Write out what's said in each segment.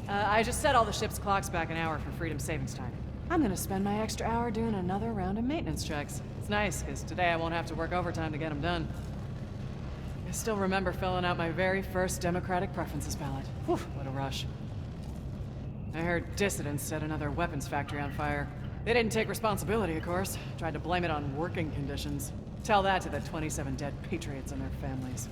I just set all the ship's clocks back an hour for Freedom savings time. I'm gonna spend my extra hour doing another round of maintenance checks. It's nice, because today I won't have to work overtime to get them done. I still remember filling out my very first Democratic Preferences ballot. Whew, what a rush. I heard dissidents set another weapons factory on fire. They didn't take responsibility, of course. Tried to blame it on working conditions. Tell that to the 27 dead patriots and their families.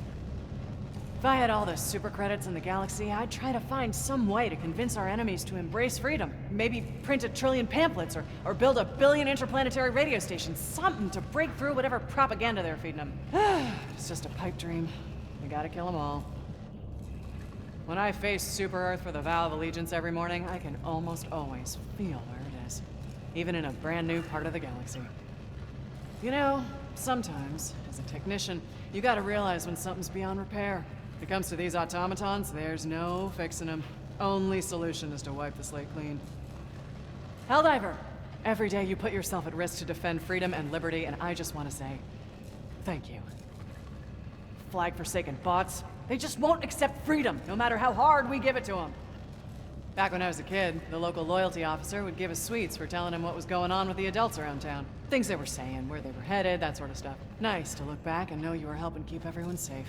If I had all the super credits in the galaxy, I'd try to find some way to convince our enemies to embrace freedom. Maybe print 1 trillion pamphlets, or build 1 billion interplanetary radio stations. Something to break through whatever propaganda they're feeding them. It's just a pipe dream. We gotta kill them all. When I face Super Earth for the vow of allegiance every morning, I can almost always feel where it is. Even in a brand new part of the galaxy. You know, sometimes, as a technician, you gotta realize when something's beyond repair. When it comes to these automatons, there's no fixing them. Only solution is to wipe the slate clean. Helldiver! Every day you put yourself at risk to defend freedom and liberty, and I just want to say, thank you. Flag-forsaken bots, they just won't accept freedom, no matter how hard we give it to them. Back when I was a kid, the local loyalty officer would give us sweets for telling him what was going on with the adults around town. Things they were saying, where they were headed, that sort of stuff. Nice to look back and know you were helping keep everyone safe.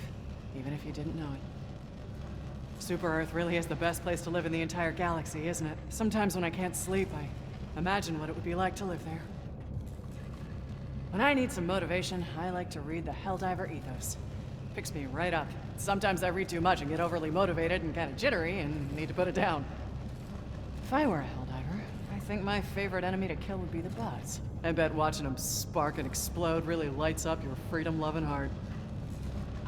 Even if you didn't know it. Super Earth really is the best place to live in the entire galaxy, isn't it? Sometimes when I can't sleep, I imagine what it would be like to live there. When I need some motivation, I like to read the Helldiver Ethos. Picks me right up. Sometimes I read too much and get overly motivated and kind of jittery and need to put it down. If I were a Helldiver, I think my favorite enemy to kill would be the bots. I bet watching them spark and explode really lights up your freedom-loving heart.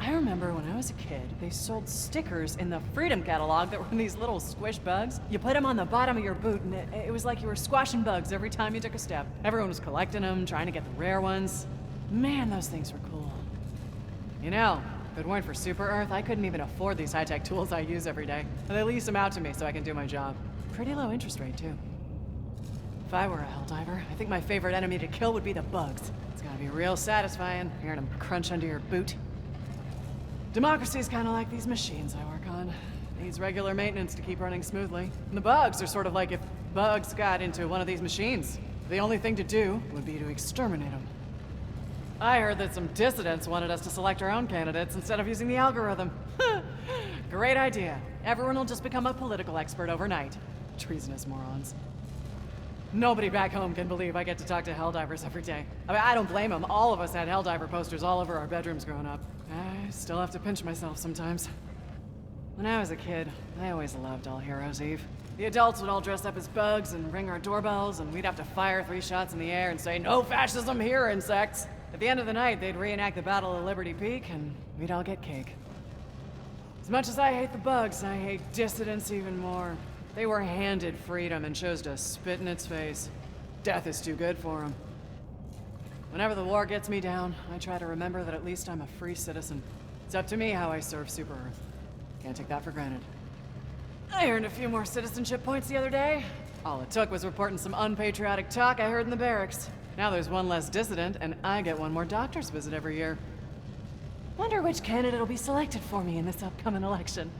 I remember when I was a kid, they sold stickers in the Freedom catalog that were these little squish bugs. You put them on the bottom of your boot, and it was like you were squashing bugs every time you took a step. Everyone was collecting them, trying to get the rare ones. Man, those things were cool. You know, if it weren't for Super Earth, I couldn't even afford these high-tech tools I use every day. And they lease them out to me so I can do my job. Pretty low interest rate, too. If I were a Helldiver, I think my favorite enemy to kill would be the bugs. It's gotta be real satisfying, hearing them crunch under your boot. Democracy's kind of like these machines I work on. Needs regular maintenance to keep running smoothly. And the bugs are sort of like if bugs got into one of these machines. The only thing to do would be to exterminate them. I heard that some dissidents wanted us to select our own candidates instead of using the algorithm. Great idea. Everyone will just become a political expert overnight. Treasonous morons. Nobody back home can believe I get to talk to Helldivers every day. I mean, I don't blame them. All of us had Helldiver posters all over our bedrooms growing up. I still have to pinch myself sometimes. When I was a kid, I always loved All Heroes Eve. The adults would all dress up as bugs and ring our doorbells, and we'd have to fire 3 shots in the air and say, "No fascism here, insects!" At the end of the night, they'd reenact the Battle of Liberty Peak, and we'd all get cake. As much as I hate the bugs, I hate dissidents even more. They were handed freedom and chose to spit in its face. Death is too good for them. Whenever the war gets me down, I try to remember that at least I'm a free citizen. It's up to me how I serve Super Earth. Can't take that for granted. I earned a few more citizenship points the other day. All it took was reporting some unpatriotic talk I heard in the barracks. Now there's 1 less dissident, and I get 1 more doctor's visit every year. Wonder which candidate will be selected for me in this upcoming election.